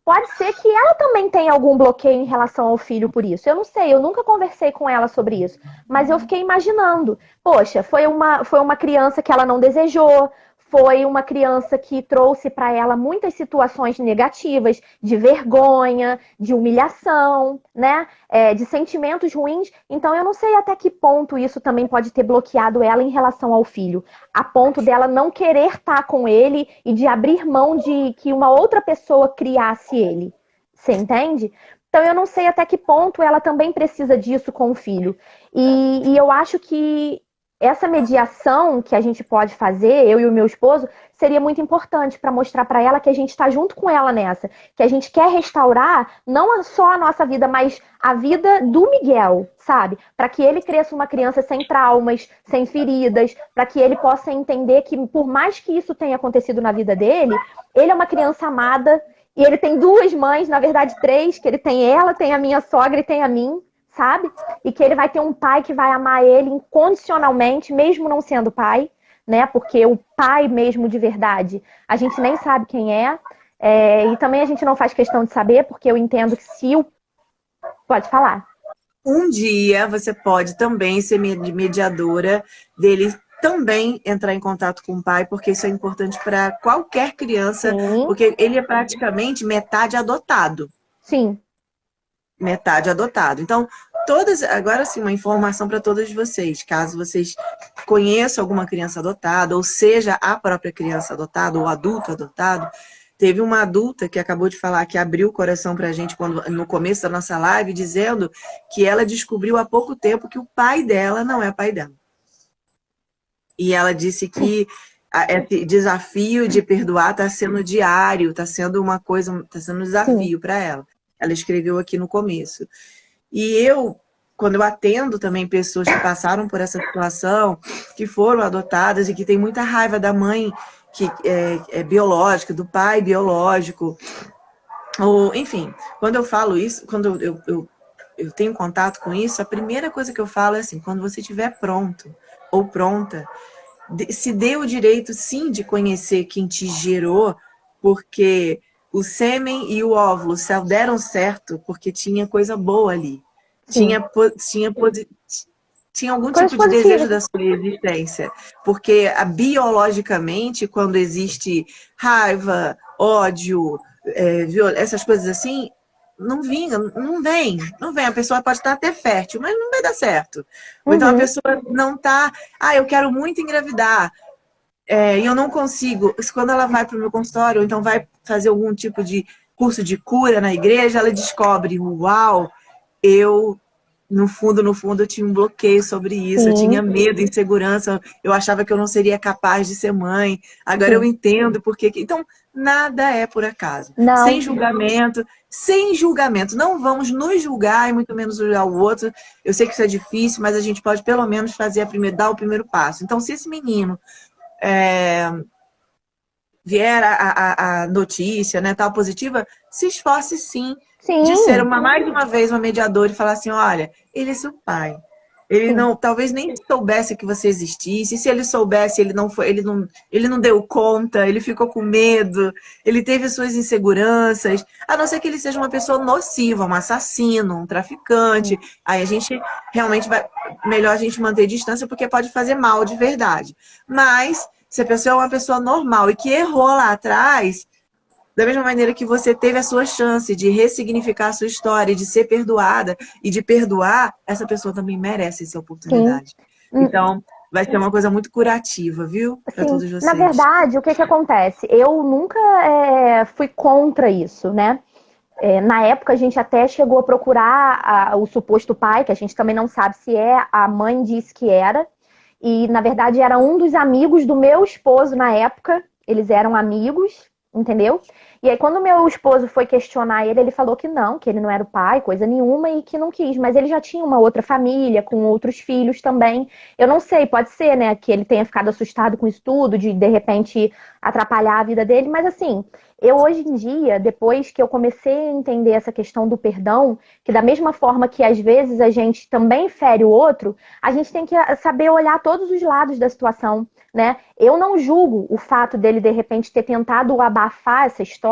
Pode ser que ela também tenha algum bloqueio em relação ao filho por isso. Eu não sei, eu nunca conversei com ela sobre isso. Mas eu fiquei imaginando. Poxa, foi uma criança que ela não desejou. foi uma criança que trouxe para ela muitas situações negativas, de vergonha, de humilhação, né? De sentimentos ruins. Então, eu não sei até que ponto isso também pode ter bloqueado ela em relação ao filho, a ponto dela não querer estar com ele e de abrir mão de que uma outra pessoa criasse ele. Você entende? Então, eu não sei até que ponto ela também precisa disso com o filho. E eu acho que essa mediação que a gente pode fazer, eu e o meu esposo, seria muito importante para mostrar para ela que a gente está junto com ela nessa. Que a gente quer restaurar não só a nossa vida, mas a vida do Miguel, sabe? Para que ele cresça uma criança sem traumas, sem feridas, para que ele possa entender que, por mais que isso tenha acontecido na vida dele, ele é uma criança amada. E ele tem 2 mães, na verdade 3, que ele tem ela, tem a minha sogra e tem a mim, sabe? E que ele vai ter um pai que vai amar ele incondicionalmente, mesmo não sendo pai, né? Porque o pai mesmo de verdade, a gente nem sabe quem é. E também a gente não faz questão de saber, porque eu entendo que se o... Pode falar. Um dia você pode também ser mediadora dele também entrar em contato com o pai, porque isso é importante para qualquer criança, Sim. porque ele é praticamente metade adotado. Sim. Metade adotado. Então, agora sim, uma informação para todos vocês, caso vocês conheçam alguma criança adotada, ou seja, a própria criança adotada, ou adulto adotado. Teve uma adulta que acabou de falar, que abriu o coração pra gente no começo da nossa live, dizendo que ela descobriu há pouco tempo que o pai dela não é pai dela. E ela disse que esse desafio de perdoar está sendo diário, está sendo uma coisa, está sendo um desafio para ela. Ela escreveu aqui no começo. E quando eu atendo também pessoas que passaram por essa situação, que foram adotadas e que tem muita raiva da mãe que é biológica, do pai biológico, ou enfim, quando eu falo isso, quando eu tenho contato com isso, a primeira coisa que eu falo é assim, quando você estiver pronto ou pronta, se dê o direito, sim, de conhecer quem te gerou, porque o sêmen e o óvulo só deram certo porque tinha coisa boa ali. Tinha algum tipo de desejo da sua existência. Porque biologicamente, quando existe raiva, ódio, essas coisas assim, não vem. A pessoa pode estar até fértil, mas não vai dar certo. Ou então a pessoa não está, eu quero muito engravidar, e eu não consigo. Quando ela vai para o meu consultório, ou então vai fazer algum tipo de curso de cura na igreja, ela descobre, uau, no fundo, eu tinha um bloqueio sobre isso, eu tinha medo, insegurança, eu achava que eu não seria capaz de ser mãe, agora eu entendo porque... Então, nada é por acaso. Não. Sem julgamento. Não vamos nos julgar e muito menos julgar o outro. Eu sei que isso é difícil, mas a gente pode pelo menos dar o primeiro passo. Então, se esse menino vier a notícia, né, tal positiva, se esforce sim de ser mais uma vez uma mediadora e falar assim, olha, ele é seu pai. Ele talvez nem soubesse que você existisse. E se ele soubesse, ele não deu conta, ele ficou com medo, ele teve suas inseguranças, a não ser que ele seja uma pessoa nociva, um assassino, um traficante. Aí a gente realmente melhor a gente manter distância porque pode fazer mal de verdade. Mas se a pessoa é uma pessoa normal e que errou lá atrás, da mesma maneira que você teve a sua chance de ressignificar a sua história, de ser perdoada e de perdoar, essa pessoa também merece essa oportunidade. Então, vai ser uma coisa muito curativa, viu? Para todos vocês. Na verdade, o que acontece? Eu nunca fui contra isso, né? Na época, a gente até chegou a procurar o suposto pai, que a gente também não sabe se a mãe disse que era. E, na verdade, era um dos amigos do meu esposo na época. Eles eram amigos, entendeu? E aí, quando meu esposo foi questionar ele, ele falou que ele não era o pai, coisa nenhuma, e que não quis. Mas ele já tinha uma outra família, com outros filhos também. Eu não sei, pode ser, né, que ele tenha ficado assustado com isso tudo, de repente, atrapalhar a vida dele. Mas, assim, eu hoje em dia, depois que eu comecei a entender essa questão do perdão, que da mesma forma que às vezes a gente também fere o outro, a gente tem que saber olhar todos os lados da situação, né? Eu não julgo o fato dele, de repente, ter tentado abafar essa história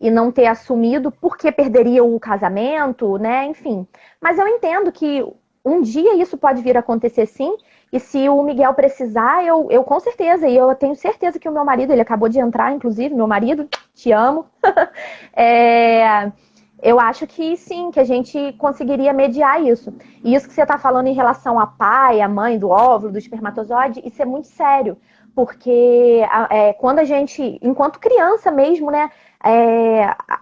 e não ter assumido porque perderia o casamento, né? Enfim. Mas eu entendo que um dia isso pode vir a acontecer sim, e se o Miguel precisar, eu com certeza, e eu tenho certeza que o meu marido, ele acabou de entrar, inclusive, meu marido, te amo, eu acho que sim, que a gente conseguiria mediar isso. E isso que você está falando em relação a pai, a mãe, do óvulo, do espermatozoide, isso é muito sério, porque quando a gente, enquanto criança mesmo, né,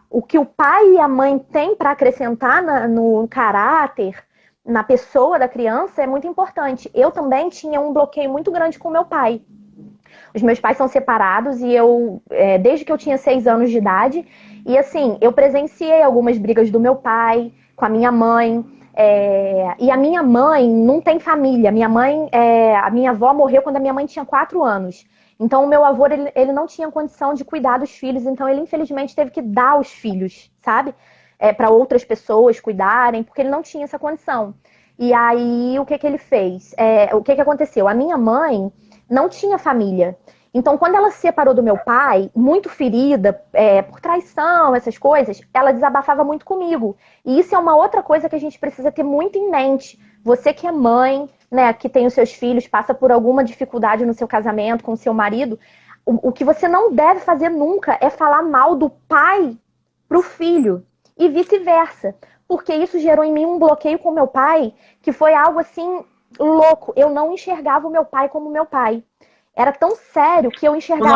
o que o pai e a mãe têm para acrescentar no caráter, na pessoa da criança, é muito importante. Eu também tinha um bloqueio muito grande com meu pai. Os meus pais são separados e desde que eu tinha 6 anos de idade, e assim, eu presenciei algumas brigas do meu pai com a minha mãe, e a minha mãe não tem família. A minha avó morreu quando a minha mãe tinha 4 anos. Então o meu avô, ele não tinha condição de cuidar dos filhos, então ele infelizmente teve que dar os filhos, sabe? Para outras pessoas cuidarem, porque ele não tinha essa condição. E aí, o que ele fez? O que aconteceu? A minha mãe não tinha família. Então, quando ela se separou do meu pai, muito ferida, por traição, essas coisas, ela desabafava muito comigo. E isso é uma outra coisa que a gente precisa ter muito em mente. Você que é mãe, né, que tem os seus filhos, passa por alguma dificuldade no seu casamento com o seu marido, o que você não deve fazer nunca é falar mal do pai pro filho. E vice-versa. Porque isso gerou em mim um bloqueio com meu pai, que foi algo assim, louco. Eu não enxergava o meu pai como meu pai. Era tão sério que eu enxergava...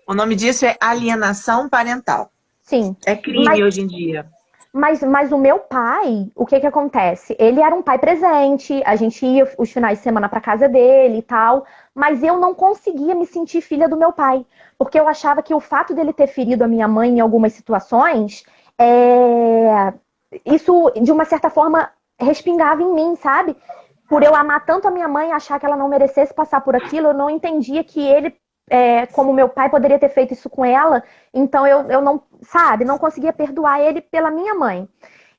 O nome disso é alienação parental. Sim. É crime hoje em dia. Mas o meu pai, o que acontece? Ele era um pai presente, a gente ia os finais de semana pra casa dele e tal, mas eu não conseguia me sentir filha do meu pai. Porque eu achava que o fato dele ter ferido a minha mãe em algumas situações... isso, de uma certa forma, respingava em mim, sabe? Por eu amar tanto a minha mãe e achar que ela não merecesse passar por aquilo, eu não entendia que ele, como meu pai, poderia ter feito isso com ela. Então eu não, sabe, não conseguia perdoar ele pela minha mãe.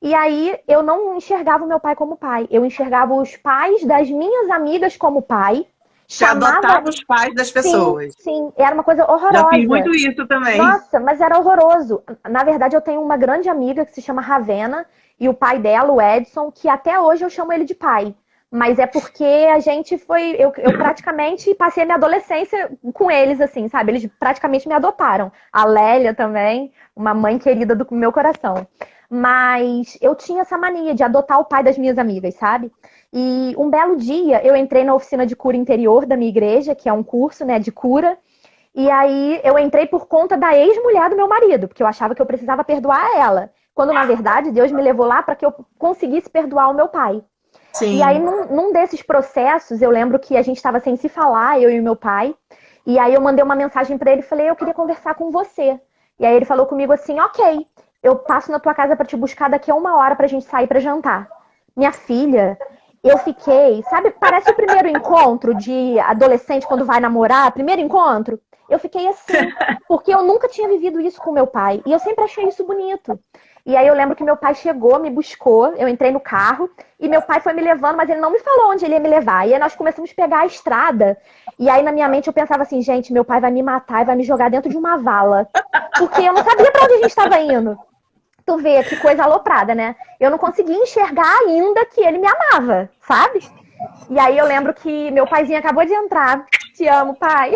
E aí eu não enxergava o meu pai como pai. Eu enxergava os pais das minhas amigas como pai. Você adotava os pais das pessoas. Sim, era uma coisa horrorosa. Já fiz muito isso também. Nossa, mas era horroroso. Na verdade, eu tenho uma grande amiga que se chama Ravena, e o pai dela, o Edson, que até hoje eu chamo ele de pai. Mas é porque a gente foi... Eu praticamente passei a minha adolescência com eles, assim, sabe? Eles praticamente me adotaram. A Lélia também, uma mãe querida do meu coração. Mas eu tinha essa mania de adotar o pai das minhas amigas, sabe? E um belo dia eu entrei na oficina de cura interior da minha igreja, que é um curso, né, de cura. E aí eu entrei por conta da ex-mulher do meu marido, porque eu achava que eu precisava perdoar ela. Quando, na verdade, Deus me levou lá para que eu conseguisse perdoar o meu pai. Sim. E aí, num desses processos, eu lembro que a gente estava sem se falar, eu e o meu pai. E aí eu mandei uma mensagem para ele e falei, eu queria conversar com você. E aí ele falou comigo assim, ok, eu passo na tua casa para te buscar daqui a 1 hora pra gente sair para jantar. Minha filha, eu fiquei, sabe, parece o primeiro encontro de adolescente quando vai namorar, primeiro encontro. Eu fiquei assim, porque eu nunca tinha vivido isso com meu pai. E eu sempre achei isso bonito. E aí eu lembro que meu pai chegou, me buscou, eu entrei no carro, e meu pai foi me levando, mas ele não me falou onde ele ia me levar. E aí nós começamos a pegar a estrada. E aí na minha mente eu pensava assim, gente, meu pai vai me matar e vai me jogar dentro de uma vala. Porque eu não sabia pra onde a gente estava indo. Tu vê que coisa aloprada, né? Eu não conseguia enxergar ainda que ele me amava, sabe? E aí eu lembro que meu paizinho acabou de entrar. Te amo, pai.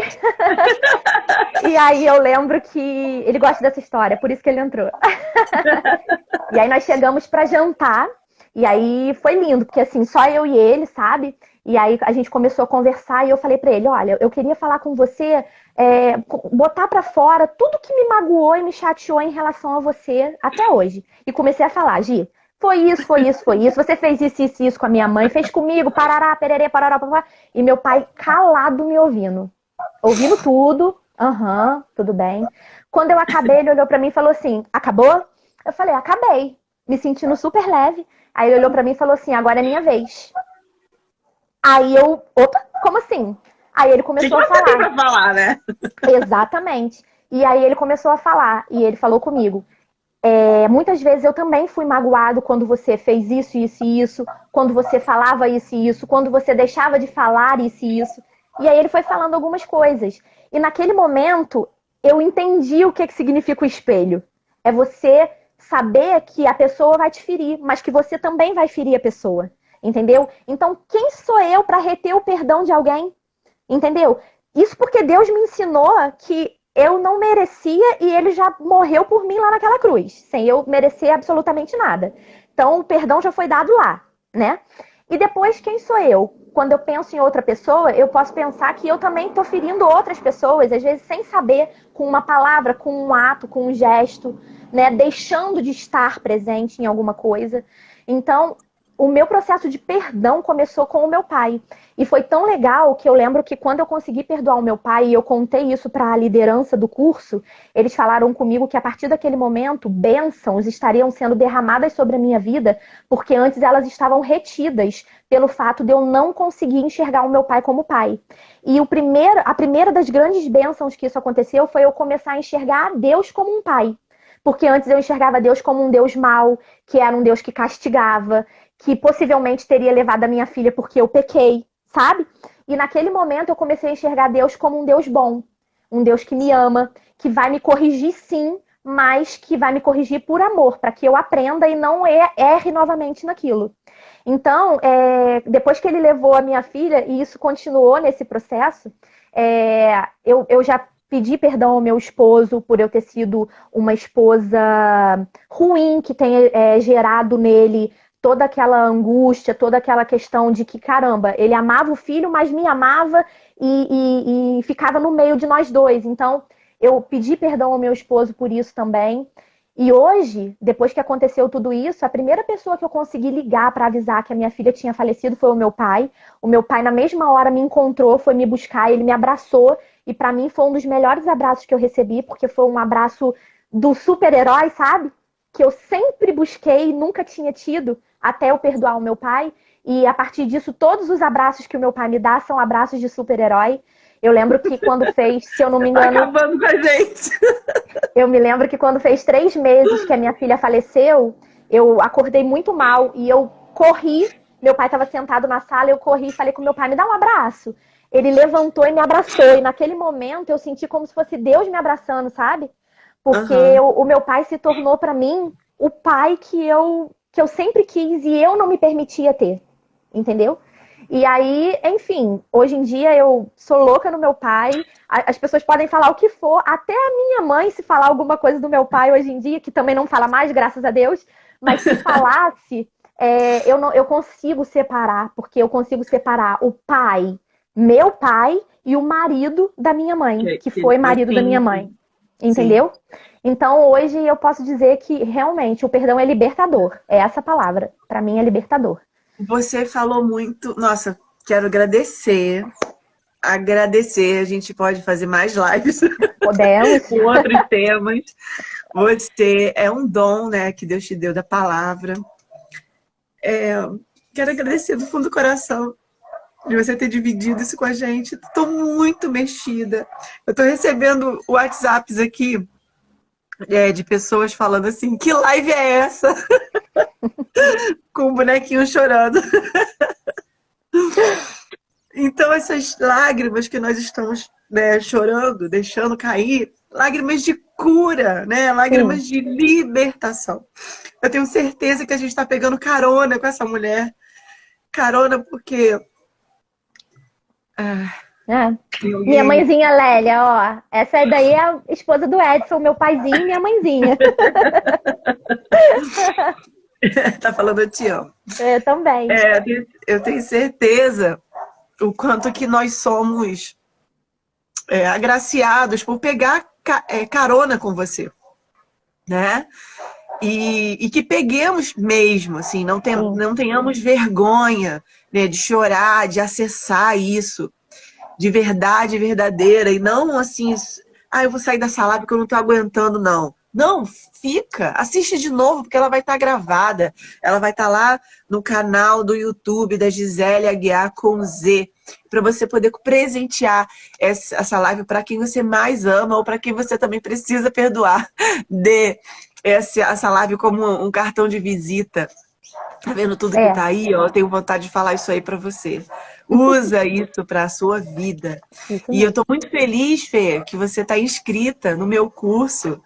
E aí eu lembro que ele gosta dessa história, por isso que ele entrou. E aí nós chegamos pra jantar. E aí foi lindo, porque assim, só eu e ele, sabe? E aí a gente começou a conversar e eu falei pra ele, olha, eu queria falar com você, botar pra fora tudo que me magoou e me chateou em relação a você até hoje. E comecei a falar, Gi, foi isso, foi isso, foi isso. Você fez isso com a minha mãe, fez comigo, parará, pererê, parará, parará. E meu pai calado me ouvindo. Ouvindo tudo. Tudo bem. Quando eu acabei, ele olhou pra mim e falou assim, acabou? Eu falei, acabei. Me sentindo super leve. Aí ele olhou pra mim e falou assim, agora é minha vez. Aí eu, opa, como assim? Aí ele começou a falar. Pra falar, né? Exatamente. E aí ele começou a falar. E ele falou comigo. Muitas vezes eu também fui magoado quando você fez isso, isso e isso, quando você falava isso e isso, quando você deixava de falar isso e isso. E aí ele foi falando algumas coisas. E naquele momento, eu entendi o que significa o espelho. É você saber que a pessoa vai te ferir, mas que você também vai ferir a pessoa. entendeu? Então, quem sou eu para reter o perdão de alguém? Entendeu? Isso porque Deus me ensinou que eu não merecia e ele já morreu por mim lá naquela cruz, sem eu merecer absolutamente nada. Então, o perdão já foi dado lá, né? E depois, quem sou eu? Quando eu penso em outra pessoa, eu posso pensar que eu também estou ferindo outras pessoas, às vezes sem saber, com uma palavra, com um ato, com um gesto, né? Deixando de estar presente em alguma coisa. Então, o meu processo de perdão começou com o meu pai. E foi tão legal que eu lembro que quando eu consegui perdoar o meu pai, e eu contei isso para a liderança do curso, eles falaram comigo que a partir daquele momento, bênçãos estariam sendo derramadas sobre a minha vida, porque antes elas estavam retidas pelo fato de eu não conseguir enxergar o meu pai como pai. E a primeira das grandes bênçãos que isso aconteceu foi eu começar a enxergar Deus como um pai. Porque antes eu enxergava Deus como um Deus mau, que era um Deus que castigava, que possivelmente teria levado a minha filha porque eu pequei, sabe? E naquele momento eu comecei a enxergar Deus como um Deus bom, um Deus que me ama, que vai me corrigir sim, mas que vai me corrigir por amor, para que eu aprenda e não erre novamente naquilo. Então, depois que ele levou a minha filha, e isso continuou nesse processo, eu já pedi perdão ao meu esposo por eu ter sido uma esposa ruim, que tenha gerado nele toda aquela angústia, toda aquela questão de que, caramba, ele amava o filho, mas me amava e ficava no meio de nós dois. Então, eu pedi perdão ao meu esposo por isso também. E hoje, depois que aconteceu tudo isso, a primeira pessoa que eu consegui ligar para avisar que a minha filha tinha falecido foi o meu pai. O meu pai, na mesma hora, me encontrou, foi me buscar, ele me abraçou. E para mim foi um dos melhores abraços que eu recebi, porque foi um abraço do super-herói, sabe? Que eu sempre busquei e nunca tinha tido, até eu perdoar o meu pai. E a partir disso, todos os abraços que o meu pai me dá são abraços de super-herói. Eu lembro que quando fez, se eu não me engano... Tá acabando com a gente! Eu me lembro que quando fez 3 meses que a minha filha faleceu, eu acordei muito mal e eu corri. Meu pai estava sentado na sala, eu corri e falei com meu pai, me dá um abraço. Ele levantou e me abraçou. E naquele momento eu senti como se fosse Deus me abraçando, sabe? Porque o meu pai se tornou para mim o pai que eu sempre quis e eu não me permitia ter. Entendeu? E aí, enfim, hoje em dia eu sou louca no meu pai. As pessoas podem falar o que for. Até a minha mãe, se falar alguma coisa do meu pai hoje em dia, que também não fala mais, graças a Deus. Mas se falasse, eu consigo separar. Porque eu consigo separar o pai, meu pai, e o marido da minha mãe. Que foi marido da minha mãe. Entendeu? Sim. Então, hoje eu posso dizer que realmente o perdão é libertador. É essa palavra. Para mim é libertador. Você falou muito... Nossa, quero agradecer. Agradecer. A gente pode fazer mais lives. Podemos. Com outros temas. Você é um dom, né, que Deus te deu da palavra. Quero agradecer do fundo do coração de você ter dividido isso com a gente. Estou muito mexida. Eu estou recebendo WhatsApps aqui de pessoas falando assim, que live é essa? Com o bonequinho chorando. Então essas lágrimas que nós estamos, né, chorando, deixando cair, lágrimas de cura, né? Lágrimas de libertação. Eu tenho certeza que a gente está pegando carona com essa mulher. Carona porque... Minha mãezinha Lélia, ó. Essa daí é a esposa do Edson, meu paizinho e minha mãezinha. Tá falando, eu te amo. Eu também. Eu tenho certeza o quanto que nós somos agraciados por pegar carona com você, né? E que peguemos mesmo, assim, não tenhamos vergonha, né, de chorar, de acessar isso de verdade verdadeira e não assim, eu vou sair dessa live porque eu não tô aguentando, não. Não, fica, assiste de novo porque ela vai estar gravada, ela vai estar lá no canal do YouTube da Gisele Aguiar com Z, para você poder presentear essa live para quem você mais ama ou para quem você também precisa perdoar. Dê essa live como um cartão de visita. Tá vendo tudo que tá aí? Ó, eu tenho vontade de falar isso aí para você. Usa isso para a sua vida. E eu tô muito feliz, Fê, que você tá inscrita no meu curso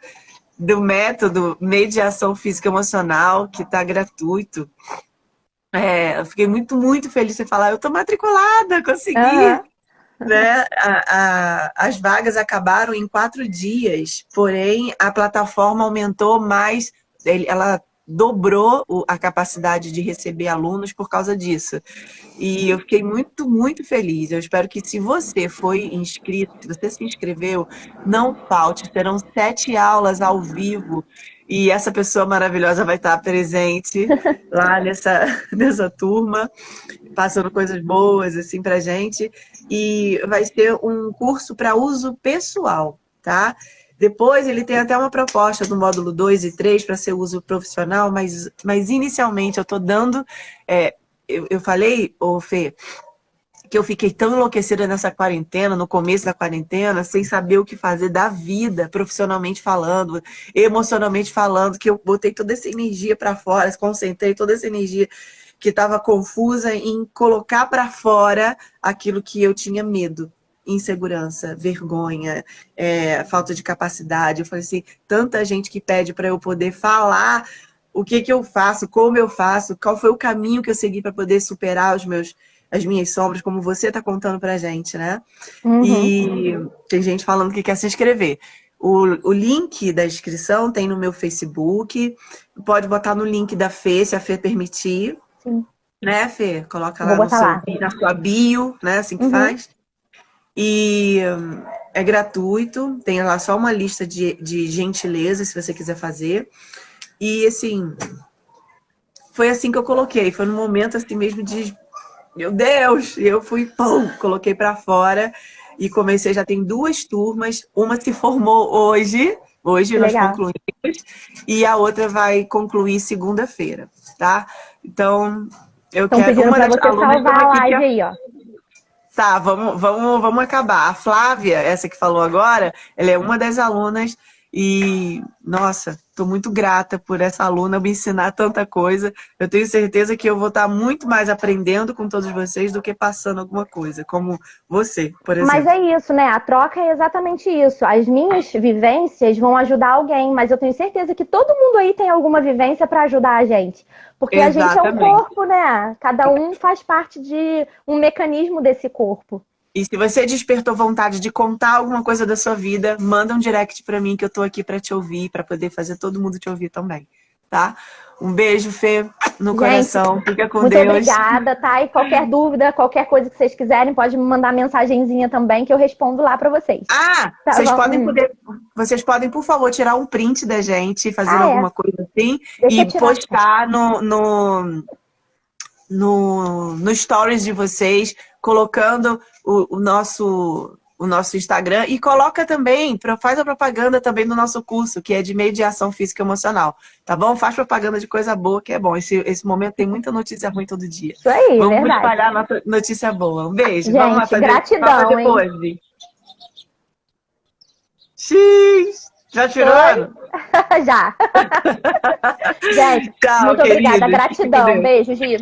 do método Mediação Física Emocional, que tá gratuito. Eu fiquei muito feliz de você falar, eu tô matriculada, consegui. Aham. Né? As vagas acabaram em 4 dias, porém a plataforma aumentou mais, ela dobrou a capacidade de receber alunos por causa disso. E eu fiquei muito feliz. Eu espero que se você foi inscrito, se você se inscreveu, não falte. Serão 7 aulas ao vivo e essa pessoa maravilhosa vai estar presente lá nessa turma, passando coisas boas assim pra gente. E vai ser um curso para uso pessoal, tá? Depois ele tem até uma proposta do módulo 2 e 3 para ser uso profissional, mas inicialmente eu estou dando... eu falei, ô Fê, que eu fiquei tão enlouquecida nessa quarentena, no começo da quarentena, sem saber o que fazer da vida, profissionalmente falando, emocionalmente falando, que eu botei toda essa energia para fora, concentrei toda essa energia que estava confusa em colocar para fora aquilo que eu tinha medo. Insegurança, vergonha, falta de capacidade. Eu falei assim, tanta gente que pede para eu poder falar o que eu faço, como eu faço, qual foi o caminho que eu segui para poder superar as minhas sombras, como você está contando pra gente, né? Uhum. E tem gente falando que quer se inscrever. O link da inscrição tem no meu Facebook, pode botar no link da Fê, se a Fê permitir. Sim. Né, Fê? Coloca Vou lá botar lá. na sua bio, né? Assim que faz. E é gratuito, tem lá só uma lista de gentilezas, se você quiser fazer. E, assim, foi assim que eu coloquei. Foi num momento, assim, mesmo de... Meu Deus! E eu fui, pum, coloquei pra fora. E comecei, já tem 2 turmas. Uma se formou hoje nós concluímos. E a outra vai concluir segunda-feira, tá? Então, eu quero... pedindo uma pra das você alunas salvar a aqui live aí, ó. Tá, vamos acabar. A Flávia, essa que falou agora, ela é uma das alunas e, nossa, tô muito grata por essa aluna me ensinar tanta coisa. Eu tenho certeza que eu vou estar muito mais aprendendo com todos vocês do que passando alguma coisa, como você, por exemplo. Mas é isso, né? A troca é exatamente isso. As minhas vivências vão ajudar alguém, mas eu tenho certeza que todo mundo aí tem alguma vivência para ajudar a gente. Porque a gente é um corpo, né? Cada um faz parte de um mecanismo desse corpo. E se você despertou vontade de contar alguma coisa da sua vida, manda um direct pra mim que eu tô aqui pra te ouvir, pra poder fazer todo mundo te ouvir também, tá? Um beijo, Fê, no coração. Fica com Deus. Muito obrigada, tá? E qualquer dúvida, qualquer coisa que vocês quiserem, pode me mandar mensagenzinha também que eu respondo lá pra vocês. Ah, tá, vocês podem, por favor, tirar um print da gente, fazendo alguma coisa assim, e postar no stories de vocês, colocando o nosso Instagram, e coloca também, faz a propaganda também do nosso curso, que é de mediação física e emocional, tá bom? Faz propaganda de coisa boa, que é bom. Esse momento tem muita notícia ruim todo dia. Isso aí, vamos verdade. espalhar nossa notícia boa. Um beijo. Gente, vamos lá fazer gratidão, depois, hein? X! Já tirou? Já. Gente, tchau, muito obrigada. querido. Gratidão. Beijo, Gil.